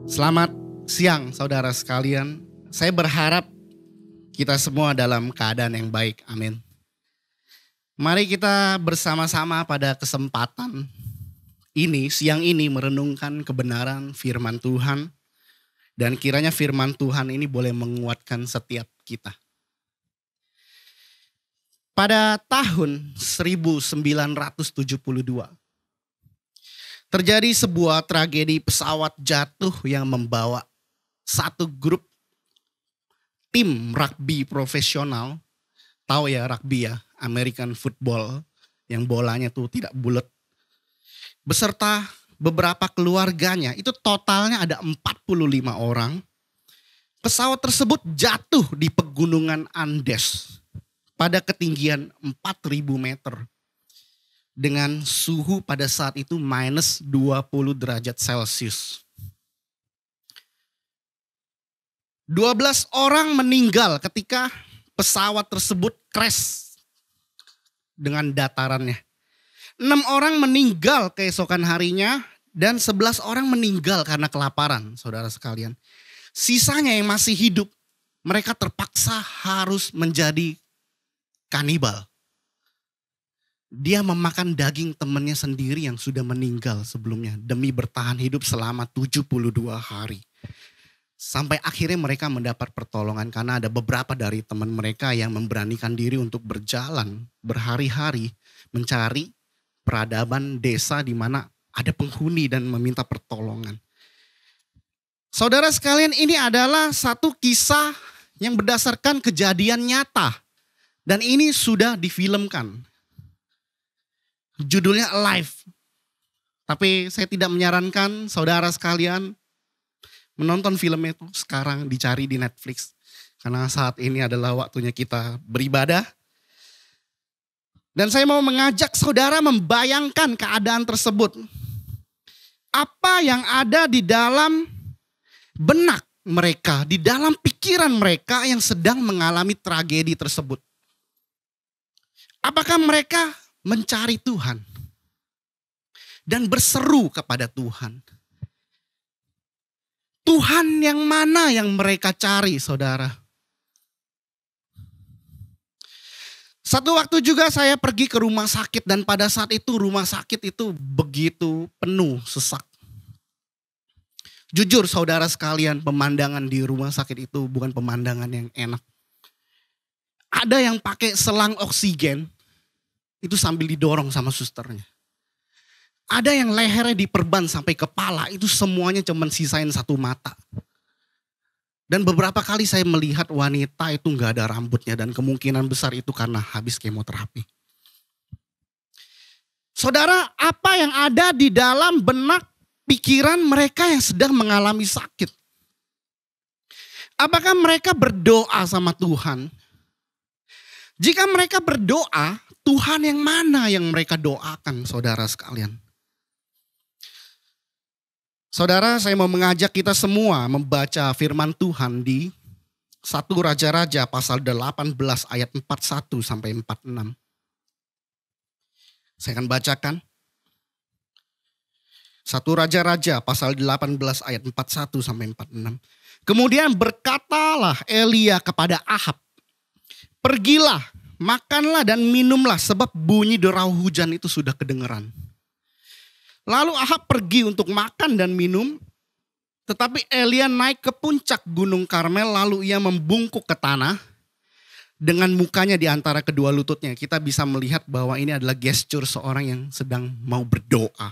Selamat siang saudara sekalian. Saya berharap kita semua dalam keadaan yang baik. Amin. Mari kita bersama-sama pada kesempatan ini, siang ini merenungkan kebenaran firman Tuhan. Dan kiranya firman Tuhan ini boleh menguatkan setiap kita. Pada tahun 1972, terjadi sebuah tragedi pesawat jatuh yang membawa satu grup tim rugby profesional. Tahu ya rugby ya, American football yang bolanya tuh tidak bulat. Beserta beberapa keluarganya, itu totalnya ada 45 orang. Pesawat tersebut jatuh di pegunungan Andes pada ketinggian 4.000 meter. Dengan suhu pada saat itu minus 20 derajat Celcius. 12 orang meninggal ketika pesawat tersebut crash dengan datarannya. 6 orang meninggal keesokan harinya dan 11 orang meninggal karena kelaparan, saudara sekalian. Sisanya yang masih hidup, mereka terpaksa harus menjadi kanibal. Dia memakan daging temannya sendiri yang sudah meninggal sebelumnya demi bertahan hidup selama 72 hari. Sampai akhirnya mereka mendapat pertolongan karena ada beberapa dari teman mereka yang memberanikan diri untuk berjalan berhari-hari mencari peradaban desa di mana ada penghuni dan meminta pertolongan. Saudara sekalian, ini adalah satu kisah yang berdasarkan kejadian nyata. Dan ini sudah difilmkan. Judulnya Alive. Tapi saya tidak menyarankan saudara sekalian menonton film itu sekarang, dicari di Netflix. Karena saat ini adalah waktunya kita beribadah. Dan saya mau mengajak saudara membayangkan keadaan tersebut. Apa yang ada di dalam benak mereka, di dalam pikiran mereka yang sedang mengalami tragedi tersebut. Apakah mereka mencari Tuhan dan berseru kepada Tuhan? Tuhan yang mana yang mereka cari, saudara? Satu waktu juga saya pergi ke rumah sakit dan pada saat itu rumah sakit itu begitu penuh, sesak. Jujur saudara sekalian, pemandangan di rumah sakit itu bukan pemandangan yang enak. Ada yang pakai selang oksigen, itu sambil didorong sama susternya. Ada yang lehernya diperban sampai kepala, itu semuanya cuma sisain satu mata. Dan beberapa kali saya melihat wanita itu gak ada rambutnya dan kemungkinan besar itu karena habis kemoterapi. Saudara, apa yang ada di dalam benak pikiran mereka yang sedang mengalami sakit? Apakah mereka berdoa sama Tuhan? Jika mereka berdoa, Tuhan yang mana yang mereka doakan, saudara sekalian? Saudara, saya mau mengajak kita semua membaca firman Tuhan di 1 Raja-Raja pasal 18 ayat 41 sampai 46. Saya akan bacakan. 1 Raja-Raja pasal 18 ayat 41 sampai 46. Kemudian berkatalah Elia kepada Ahab, "Pergilah, makanlah dan minumlah sebab bunyi derau hujan itu sudah kedengeran." Lalu Ahab pergi untuk makan dan minum. Tetapi Elia naik ke puncak gunung Karmel lalu ia membungkuk ke tanah. Dengan mukanya di antara kedua lututnya. Kita bisa melihat bahwa ini adalah gestur seorang yang sedang mau berdoa.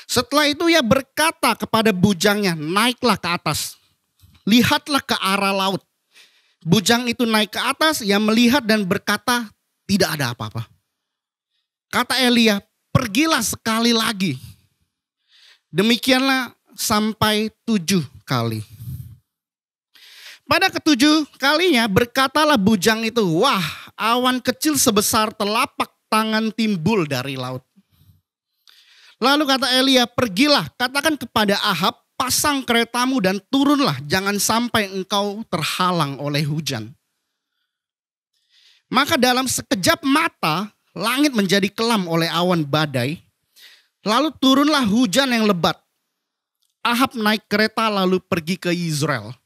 Setelah itu ia berkata kepada bujangnya, "Naiklah ke atas. Lihatlah ke arah laut." Bujang itu naik ke atas, ia melihat dan berkata, "Tidak ada apa-apa." Kata Elia, "Pergilah sekali lagi." Demikianlah sampai 7 kali. Pada ketujuh kalinya berkatalah bujang itu, "Wah, awan kecil sebesar telapak tangan timbul dari laut." Lalu kata Elia, "Pergilah, katakan kepada Ahab, pasang keretamu dan turunlah, jangan sampai engkau terhalang oleh hujan." Maka dalam sekejap mata, langit menjadi kelam oleh awan badai. Lalu turunlah hujan yang lebat. Ahab naik kereta lalu pergi ke Israel.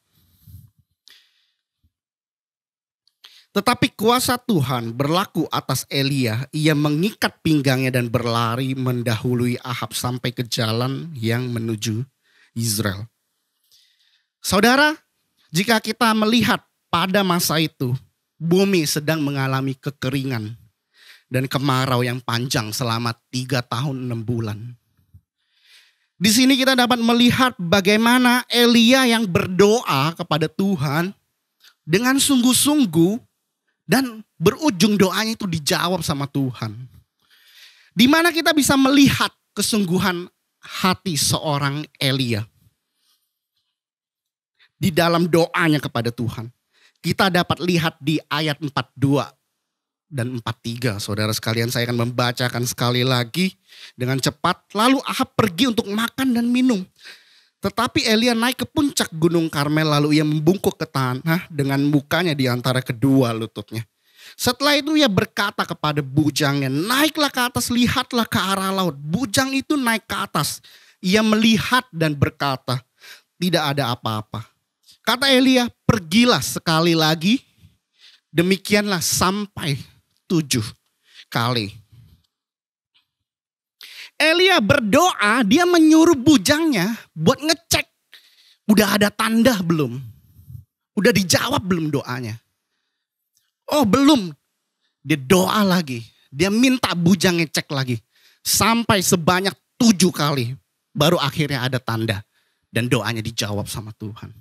Tetapi kuasa Tuhan berlaku atas Elia. Ia mengikat pinggangnya dan berlari mendahului Ahab sampai ke jalan yang menuju Israel. Saudara, jika kita melihat pada masa itu, bumi sedang mengalami kekeringan dan kemarau yang panjang selama 3 tahun 6 bulan. Di sini kita dapat melihat bagaimana Elia yang berdoa kepada Tuhan dengan sungguh-sungguh dan berujung doanya itu dijawab sama Tuhan. Di mana kita bisa melihat kesungguhan hati seorang Elia. Di dalam doanya kepada Tuhan. Kita dapat lihat di ayat 42 dan 43. Saudara sekalian, saya akan membacakan sekali lagi dengan cepat. Lalu Ahab pergi untuk makan dan minum. Tetapi Elia naik ke puncak gunung Karmel lalu ia membungkuk ke tanah dengan mukanya di antara kedua lututnya. Setelah itu ia berkata kepada bujangnya, naiklah ke atas, lihatlah ke arah laut. Bujang itu naik ke atas. Ia melihat dan berkata, tidak ada apa-apa. Kata Elia, pergilah sekali lagi. Demikianlah sampai 7 kali. Elia berdoa, dia menyuruh bujangnya buat ngecek. Udah ada tanda belum? Udah dijawab belum doanya? Oh belum. Dia doa lagi. Dia minta bujangnya cek lagi. Sampai sebanyak 7 kali. Baru akhirnya ada tanda. Dan doanya dijawab sama Tuhan.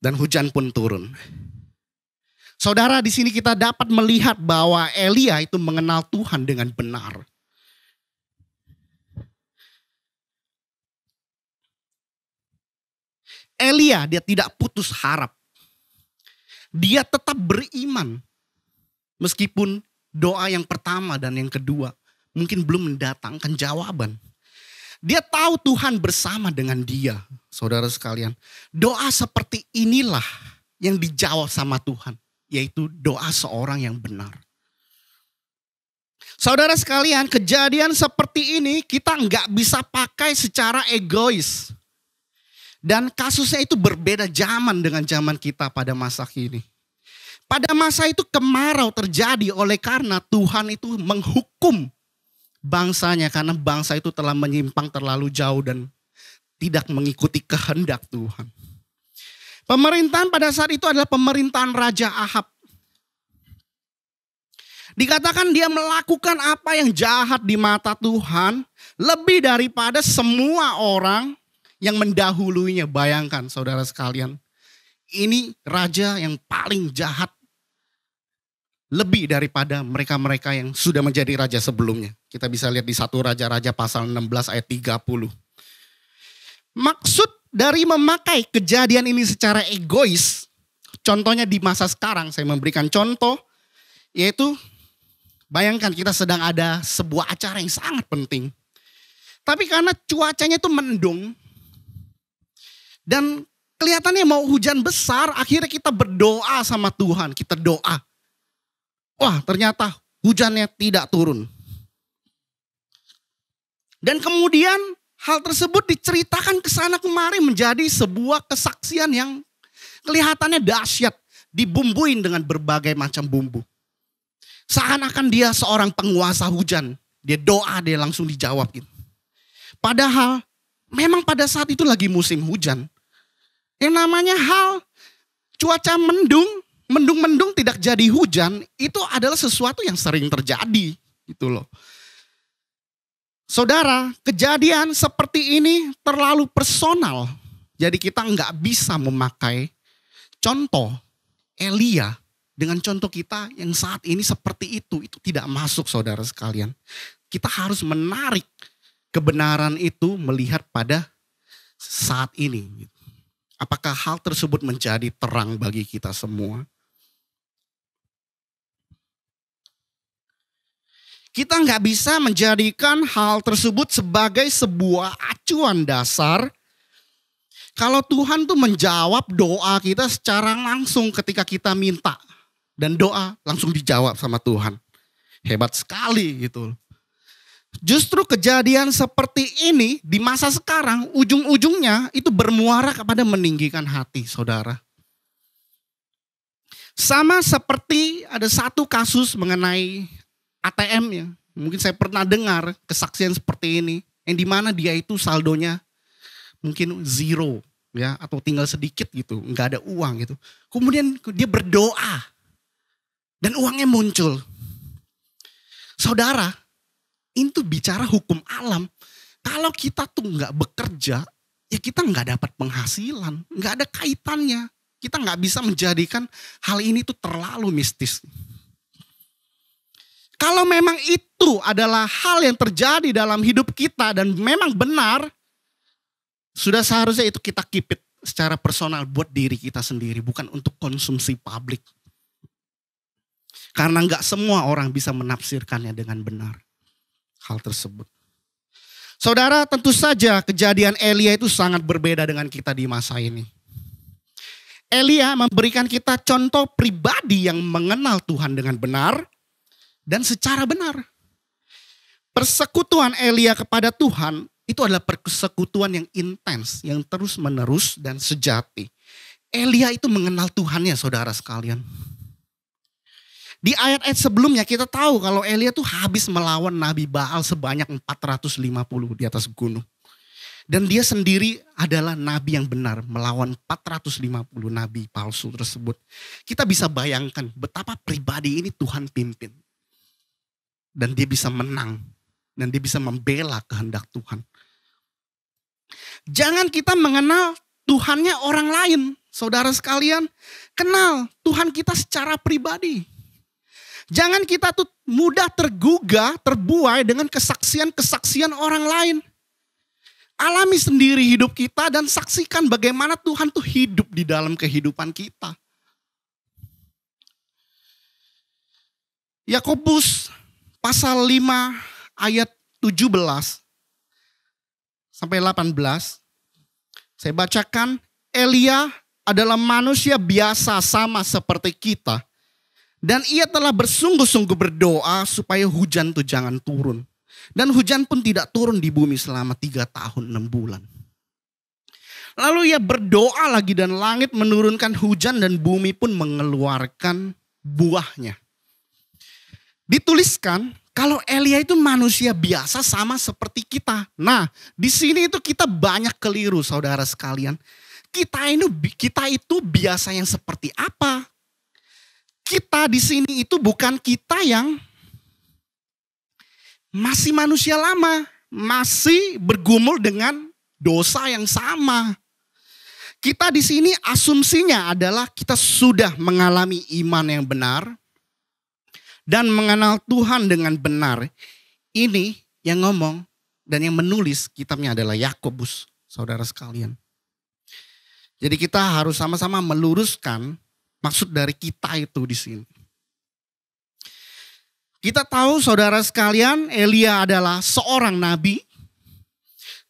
Dan hujan pun turun. Saudara, di sini kita dapat melihat bahwa Elia itu mengenal Tuhan dengan benar. Elia dia tidak putus harap. Dia tetap beriman. Meskipun doa yang pertama dan yang kedua mungkin belum mendatangkan jawaban. Dia tahu Tuhan bersama dengan dia, saudara sekalian. Doa seperti inilah yang dijawab sama Tuhan. Yaitu doa seorang yang benar. Saudara sekalian, kejadian seperti ini kita nggak bisa pakai secara egois. Dan kasusnya itu berbeda zaman dengan zaman kita pada masa kini. Pada masa itu kemarau terjadi oleh karena Tuhan itu menghukum bangsanya. Karena bangsa itu telah menyimpang terlalu jauh dan tidak mengikuti kehendak Tuhan. Pemerintahan pada saat itu adalah pemerintahan Raja Ahab. Dikatakan dia melakukan apa yang jahat di mata Tuhan. Lebih daripada semua orang yang mendahulunya. Bayangkan saudara sekalian. Ini raja yang paling jahat. Lebih daripada mereka-mereka yang sudah menjadi raja sebelumnya. Kita bisa lihat di 1 Raja-Raja pasal 16 ayat 30. Maksud dari memakai kejadian ini secara egois. Contohnya di masa sekarang saya memberikan contoh. Yaitu bayangkan kita sedang ada sebuah acara yang sangat penting. Tapi karena cuacanya itu mendung. Dan kelihatannya mau hujan besar, akhirnya kita berdoa sama Tuhan. Kita doa. Wah, ternyata hujannya tidak turun. Dan kemudian hal tersebut diceritakan ke sana kemari menjadi sebuah kesaksian yang kelihatannya dahsyat. Dibumbuin dengan berbagai macam bumbu. Seakan-akan dia seorang penguasa hujan. Dia doa, dia langsung dijawab gitu. Padahal memang pada saat itu lagi musim hujan. Yang namanya hal cuaca mendung tidak jadi hujan, itu adalah sesuatu yang sering terjadi. Gitu loh. Saudara, kejadian seperti ini terlalu personal. Jadi kita nggak bisa memakai contoh Elia dengan contoh kita yang saat ini seperti itu. Itu tidak masuk saudara sekalian. Kita harus menarik kebenaran itu melihat pada saat ini. Apakah hal tersebut menjadi terang bagi kita semua? Kita nggak bisa menjadikan hal tersebut sebagai sebuah acuan dasar. Kalau Tuhan tuh menjawab doa kita secara langsung ketika kita minta. Dan doa langsung dijawab sama Tuhan. Hebat sekali gitu. Justru kejadian seperti ini di masa sekarang ujung-ujungnya itu bermuara kepada meninggikan hati saudara. Sama seperti ada satu kasus mengenai ATM ya. Mungkin saya pernah dengar kesaksian seperti ini. Yang dimana dia itu saldonya mungkin zero ya. Atau tinggal sedikit gitu. Nggak ada uang gitu. Kemudian dia berdoa. Dan uangnya muncul. Saudara, itu bicara hukum alam. Kalau kita tuh nggak bekerja, ya kita nggak dapat penghasilan. Nggak ada kaitannya. Kita nggak bisa menjadikan hal ini tuh terlalu mistis. Kalau memang itu adalah hal yang terjadi dalam hidup kita dan memang benar, sudah seharusnya itu kita keep it secara personal buat diri kita sendiri, bukan untuk konsumsi publik. Karena nggak semua orang bisa menafsirkannya dengan benar hal tersebut. Saudara, tentu saja kejadian Elia itu sangat berbeda dengan kita di masa ini. Elia memberikan kita contoh pribadi yang mengenal Tuhan dengan benar dan secara benar. Persekutuan Elia kepada Tuhan itu adalah persekutuan yang intens, yang terus menerus dan sejati. Elia itu mengenal Tuhannya saudara sekalian. Di ayat-ayat sebelumnya kita tahu kalau Elia tuh habis melawan Nabi Baal sebanyak 450 di atas gunung. Dan dia sendiri adalah nabi yang benar melawan 450 nabi palsu tersebut. Kita bisa bayangkan betapa pribadi ini Tuhan pimpin. Dan dia bisa menang. Dan dia bisa membela kehendak Tuhan. Jangan kita mengenal Tuhannya orang lain. Saudara sekalian, kenal Tuhan kita secara pribadi. Jangan kita tuh mudah tergugah, terbuai dengan kesaksian-kesaksian orang lain. Alami sendiri hidup kita dan saksikan bagaimana Tuhan tuh hidup di dalam kehidupan kita. Yakobus pasal 5 ayat 17 sampai 18. Saya bacakan, Elia adalah manusia biasa sama seperti kita. Dan ia telah bersungguh-sungguh berdoa supaya hujan tuh jangan turun. Dan hujan pun tidak turun di bumi selama 3 tahun 6 bulan. Lalu ia berdoa lagi dan langit menurunkan hujan dan bumi pun mengeluarkan buahnya. Dituliskan kalau Elia itu manusia biasa sama seperti kita. Nah, di sini itu kita banyak keliru saudara sekalian. Kita itu biasa yang seperti apa? Kita di sini itu bukan kita yang masih manusia lama, masih bergumul dengan dosa yang sama. Kita di sini asumsinya adalah kita sudah mengalami iman yang benar dan mengenal Tuhan dengan benar. Ini yang ngomong dan yang menulis kitabnya adalah Yakobus, saudara sekalian. Jadi kita harus sama-sama meluruskan maksud dari kita itu di sini. Kita tahu saudara sekalian, Elia adalah seorang nabi.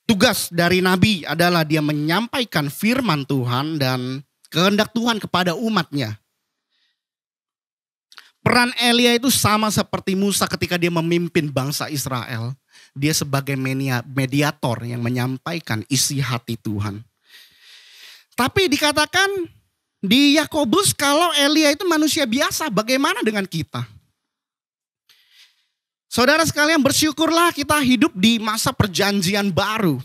Tugas dari nabi adalah dia menyampaikan firman Tuhan dan kehendak Tuhan kepada umatnya. Peran Elia itu sama seperti Musa ketika dia memimpin bangsa Israel. Dia sebagai mediator yang menyampaikan isi hati Tuhan. Tapi dikatakan di Yakobus kalau Elia itu manusia biasa, bagaimana dengan kita? Saudara sekalian, bersyukurlah kita hidup di masa perjanjian baru.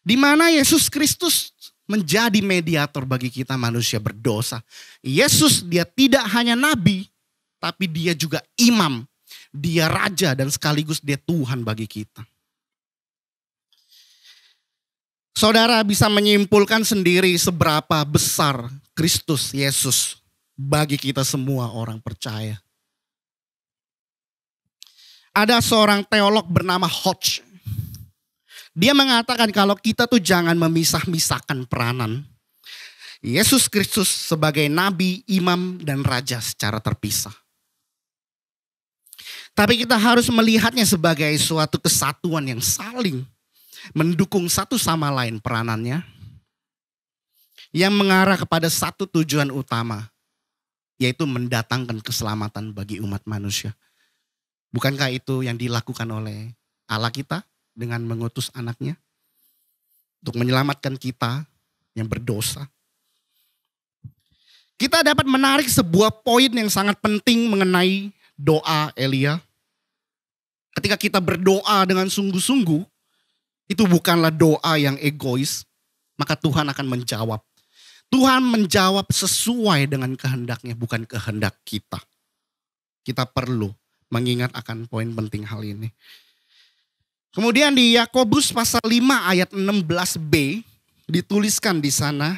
Di mana Yesus Kristus menjadi mediator bagi kita manusia berdosa. Yesus dia tidak hanya nabi, tapi dia juga imam. Dia raja dan sekaligus dia Tuhan bagi kita. Saudara bisa menyimpulkan sendiri seberapa besar Kristus Yesus bagi kita semua orang percaya. Ada seorang teolog bernama Hodge. Dia mengatakan kalau kita tuh jangan memisah-misahkan peranan. Yesus Kristus sebagai nabi, imam, dan raja secara terpisah. Tapi kita harus melihatnya sebagai suatu kesatuan yang saling mendukung satu sama lain peranannya. Yang mengarah kepada satu tujuan utama. Yaitu mendatangkan keselamatan bagi umat manusia. Bukankah itu yang dilakukan oleh Allah kita dengan mengutus anaknya untuk menyelamatkan kita yang berdosa? Kita dapat menarik sebuah poin yang sangat penting mengenai doa Elia. Ketika kita berdoa dengan sungguh-sungguh, itu bukanlah doa yang egois, maka Tuhan akan menjawab. Tuhan menjawab sesuai dengan kehendaknya, bukan kehendak kita. Kita perlu mengingat akan poin penting hal ini. Kemudian di Yakobus pasal 5 ayat 16b dituliskan di sana,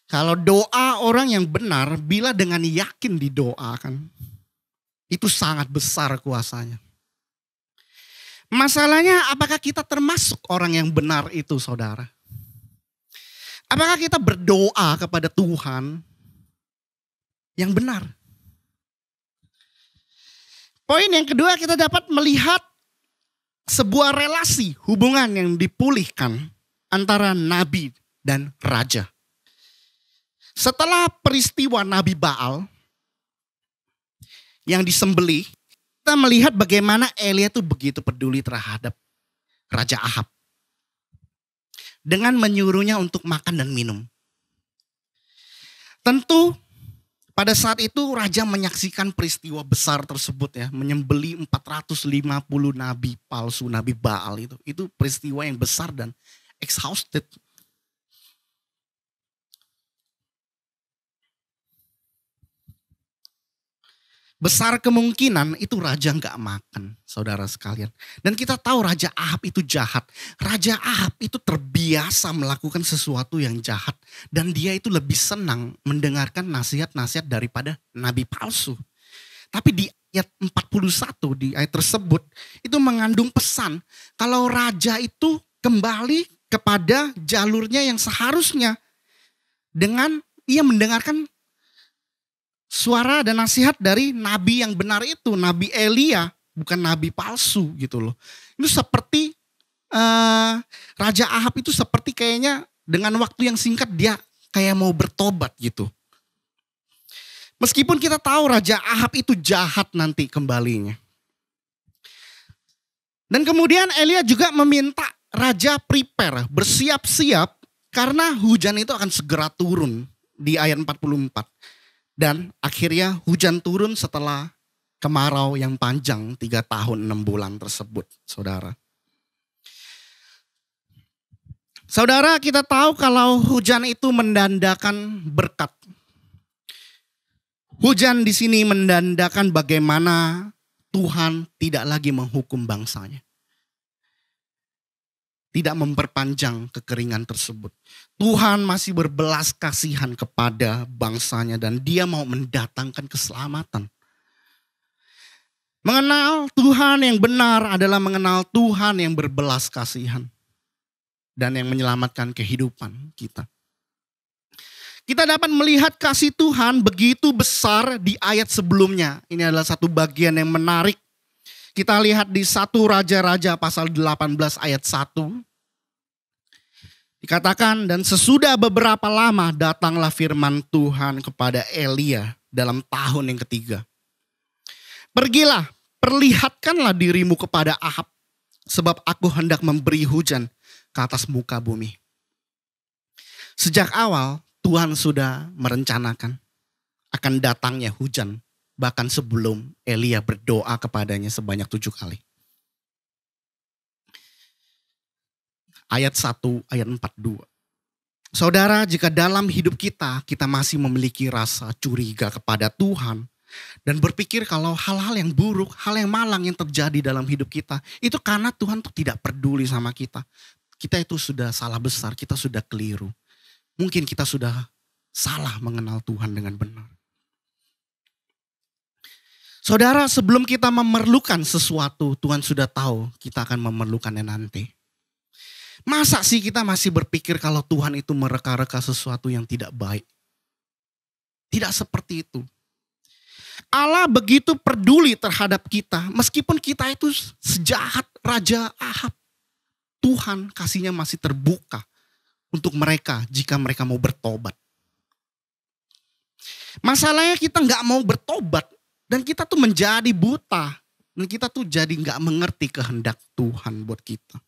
kalau doa orang yang benar bila dengan yakin didoakan, itu sangat besar kuasanya. Masalahnya apakah kita termasuk orang yang benar itu, saudara? Apakah kita berdoa kepada Tuhan yang benar? Poin yang kedua, kita dapat melihat sebuah relasi hubungan yang dipulihkan antara nabi dan raja. Setelah peristiwa Nabi Baal yang disembelih, kita melihat bagaimana Elia itu begitu peduli terhadap Raja Ahab. Dengan menyuruhnya untuk makan dan minum. Tentu pada saat itu raja menyaksikan peristiwa besar tersebut ya. Menyembelih 450 nabi palsu, nabi Baal itu. Itu peristiwa yang besar dan exhausted. Besar kemungkinan itu raja nggak makan, saudara sekalian. Dan kita tahu Raja Ahab itu jahat. Raja Ahab itu terbiasa melakukan sesuatu yang jahat. Dan dia itu lebih senang mendengarkan nasihat-nasihat daripada nabi palsu. Tapi di ayat 41, di ayat tersebut, itu mengandung pesan. Kalau raja itu kembali kepada jalurnya yang seharusnya. Dengan ia mendengarkan suara dan nasihat dari nabi yang benar itu, Nabi Elia, bukan nabi palsu gitu loh. Itu seperti Raja Ahab itu seperti kayaknya dengan waktu yang singkat dia kayak mau bertobat gitu. Meskipun kita tahu Raja Ahab itu jahat nanti kembalinya. Dan kemudian Elia juga meminta raja prepare, bersiap-siap karena hujan itu akan segera turun di ayat 44. Dan akhirnya hujan turun setelah kemarau yang panjang 3 tahun 6 bulan tersebut, saudara. Saudara, kita tahu kalau hujan itu mendandakan berkat. Hujan di sini mendandakan bagaimana Tuhan tidak lagi menghukum bangsanya. Tidak memperpanjang kekeringan tersebut. Tuhan masih berbelas kasihan kepada bangsanya dan dia mau mendatangkan keselamatan. Mengenal Tuhan yang benar adalah mengenal Tuhan yang berbelas kasihan. Dan yang menyelamatkan kehidupan kita. Kita dapat melihat kasih Tuhan begitu besar di ayat sebelumnya. Ini adalah satu bagian yang menarik. Kita lihat di 1 Raja-Raja pasal 18 ayat 1. Dikatakan, dan sesudah beberapa lama datanglah firman Tuhan kepada Elia dalam tahun yang ketiga. Pergilah, perlihatkanlah dirimu kepada Ahab, sebab aku hendak memberi hujan ke atas muka bumi. Sejak awal Tuhan sudah merencanakan akan datangnya hujan. Bahkan sebelum Elia berdoa kepadanya sebanyak 7 kali. Ayat 1, ayat 42. Saudara, jika dalam hidup kita masih memiliki rasa curiga kepada Tuhan. Dan berpikir kalau hal-hal yang buruk, hal yang malang yang terjadi dalam hidup kita. Itu karena Tuhan tuh tidak peduli sama kita. Kita itu sudah salah besar, kita sudah keliru. Mungkin kita sudah salah mengenal Tuhan dengan benar. Saudara, sebelum kita memerlukan sesuatu, Tuhan sudah tahu kita akan memerlukannya nanti. Masa sih kita masih berpikir kalau Tuhan itu mereka-reka sesuatu yang tidak baik? Tidak seperti itu. Allah begitu peduli terhadap kita, meskipun kita itu sejahat Raja Ahab. Tuhan kasihnya masih terbuka untuk mereka jika mereka mau bertobat. Masalahnya kita nggak mau bertobat. Dan kita tuh menjadi buta Dan kita tuh jadi gak mengerti kehendak Tuhan buat kita.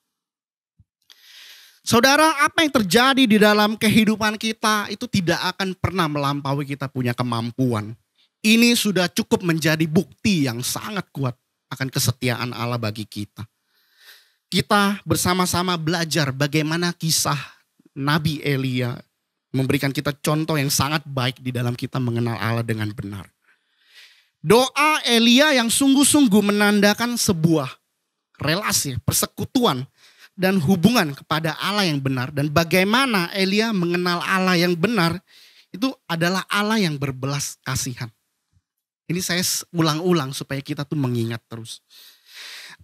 Saudara, apa yang terjadi di dalam kehidupan kita itu tidak akan pernah melampaui kita punya kemampuan. Ini sudah cukup menjadi bukti yang sangat kuat akan kesetiaan Allah bagi kita. Kita bersama-sama belajar bagaimana kisah Nabi Elia memberikan kita contoh yang sangat baik di dalam kita mengenal Allah dengan benar. Doa Elia yang sungguh-sungguh menandakan sebuah relasi, persekutuan, dan hubungan kepada Allah yang benar. Dan bagaimana Elia mengenal Allah yang benar, itu adalah Allah yang berbelas kasihan. Ini saya ulang-ulang supaya kita tuh mengingat terus.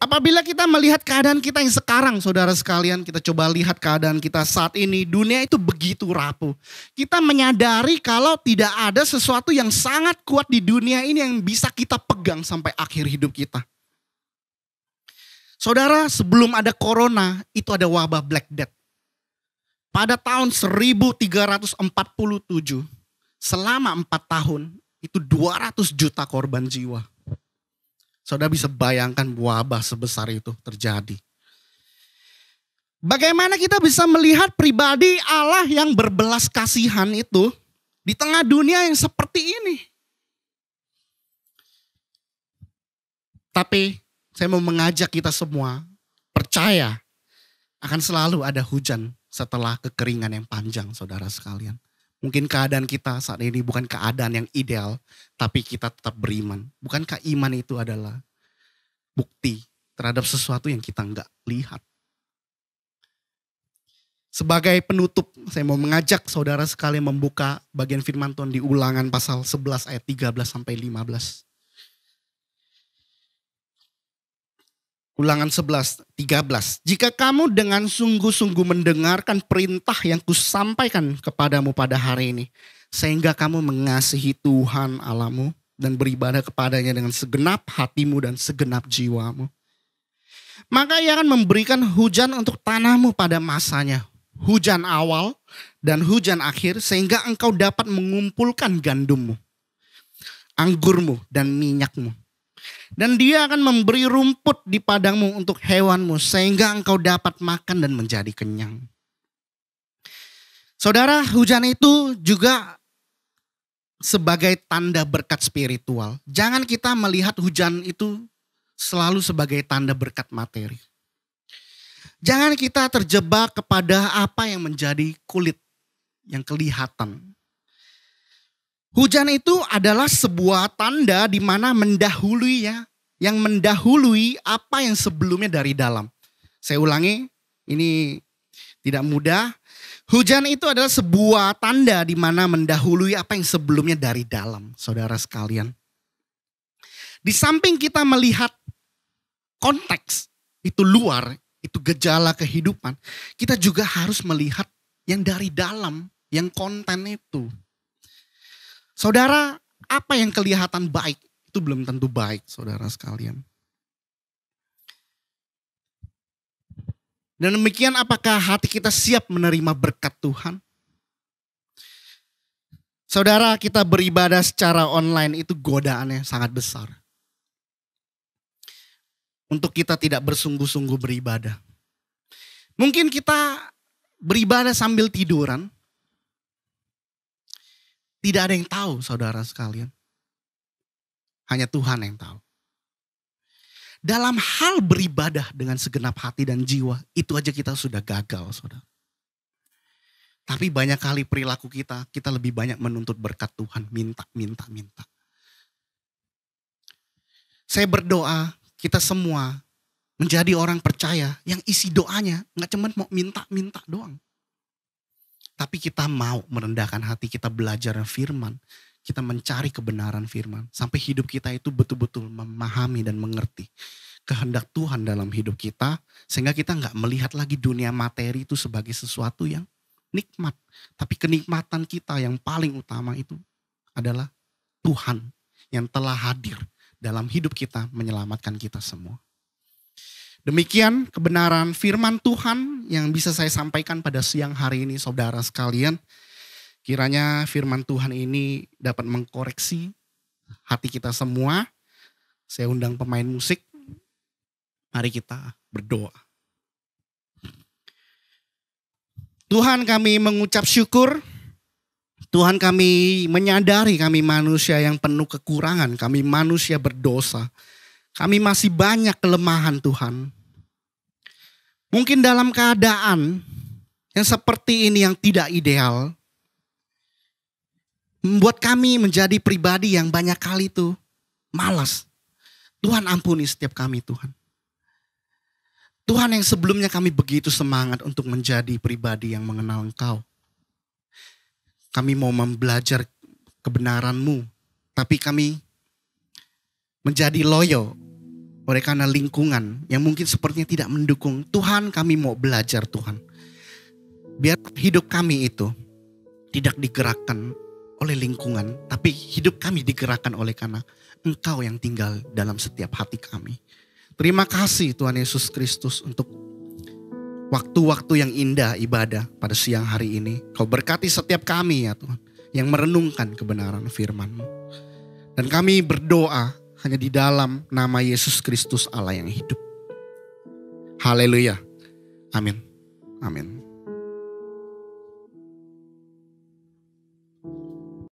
Apabila kita melihat keadaan kita yang sekarang, saudara sekalian, kita coba lihat keadaan kita saat ini, dunia itu begitu rapuh. Kita menyadari kalau tidak ada sesuatu yang sangat kuat di dunia ini yang bisa kita pegang sampai akhir hidup kita. Saudara, sebelum ada corona, itu ada wabah Black Death. Pada tahun 1347, selama 4 tahun, itu 200 juta korban jiwa. Saudara bisa bayangkan wabah sebesar itu terjadi. Bagaimana kita bisa melihat pribadi Allah yang berbelas kasihan itu di tengah dunia yang seperti ini? Tapi saya mau mengajak kita semua percaya akan selalu ada hujan setelah kekeringan yang panjang, saudara sekalian. Mungkin keadaan kita saat ini bukan keadaan yang ideal, tapi kita tetap beriman. Bukankah iman itu adalah bukti terhadap sesuatu yang kita enggak lihat? Sebagai penutup, saya mau mengajak saudara sekalian membuka bagian firman Tuhan di Ulangan pasal 11 ayat 13 sampai 15. Ulangan 11, 13. Jika kamu dengan sungguh-sungguh mendengarkan perintah yang kusampaikan kepadamu pada hari ini, sehingga kamu mengasihi Tuhan Allahmu dan beribadah kepadanya dengan segenap hatimu dan segenap jiwamu, maka ia akan memberikan hujan untuk tanahmu pada masanya, hujan awal dan hujan akhir, sehingga engkau dapat mengumpulkan gandummu, anggurmu dan minyakmu. Dan dia akan memberi rumput di padangmu untuk hewanmu, sehingga engkau dapat makan dan menjadi kenyang. Saudara, hujan itu juga sebagai tanda berkat spiritual. Jangan kita melihat hujan itu selalu sebagai tanda berkat materi. Jangan kita terjebak kepada apa yang menjadi kulit yang kelihatan. Hujan itu adalah sebuah tanda di mana mendahului ya, yang mendahului apa yang sebelumnya dari dalam. Saya ulangi, ini tidak mudah. Hujan itu adalah sebuah tanda di mana mendahului apa yang sebelumnya dari dalam, saudara sekalian. Di samping kita melihat konteks itu luar, itu gejala kehidupan, kita juga harus melihat yang dari dalam, yang konten itu. Saudara, apa yang kelihatan baik itu belum tentu baik, saudara sekalian. Dan demikian, apakah hati kita siap menerima berkat Tuhan? Saudara, kita beribadah secara online itu godaannya sangat besar. Untuk kita tidak bersungguh-sungguh beribadah. Mungkin kita beribadah sambil tiduran. Tidak ada yang tahu, saudara sekalian. Hanya Tuhan yang tahu. Dalam hal beribadah dengan segenap hati dan jiwa, itu aja kita sudah gagal, saudara. Tapi banyak kali perilaku kita lebih banyak menuntut berkat Tuhan, minta. Saya berdoa, kita semua menjadi orang percaya yang isi doanya gak cuma mau minta doang. Tapi kita mau merendahkan hati, kita belajar firman, kita mencari kebenaran firman. Sampai hidup kita itu betul-betul memahami dan mengerti kehendak Tuhan dalam hidup kita. Sehingga kita gak melihat lagi dunia materi itu sebagai sesuatu yang nikmat. Tapi kenikmatan kita yang paling utama itu adalah Tuhan yang telah hadir dalam hidup kita menyelamatkan kita semua. Demikian kebenaran firman Tuhan yang bisa saya sampaikan pada siang hari ini, saudara sekalian. Kiranya firman Tuhan ini dapat mengkoreksi hati kita semua. Saya undang pemain musik Mari kita berdoa. Tuhan, kami mengucap syukur. Tuhan, kami menyadari kami manusia yang penuh kekurangan. Kami manusia berdosa. Kami masih banyak kelemahan Tuhan. Mungkin dalam keadaan yang seperti ini yang tidak ideal, membuat kami menjadi pribadi yang banyak kali itu malas. Tuhan, ampuni setiap kami Tuhan. Tuhan, yang sebelumnya kami begitu semangat untuk menjadi pribadi yang mengenal Engkau. Kami mau belajar kebenaran-Mu, tapi kami menjadi loyo oleh karena lingkungan yang mungkin sepertinya tidak mendukung. Tuhan, kami mau belajar Tuhan. Biar hidup kami itu tidak digerakkan oleh lingkungan, tapi hidup kami digerakkan oleh karena Engkau yang tinggal dalam setiap hati kami. Terima kasih Tuhan Yesus Kristus untuk waktu-waktu yang indah ibadah pada siang hari ini. Kau berkati setiap kami ya Tuhan, yang merenungkan kebenaran firman-Mu. Dan kami berdoa hanya di dalam nama Yesus Kristus Allah yang hidup. Haleluya. Amin. Amin.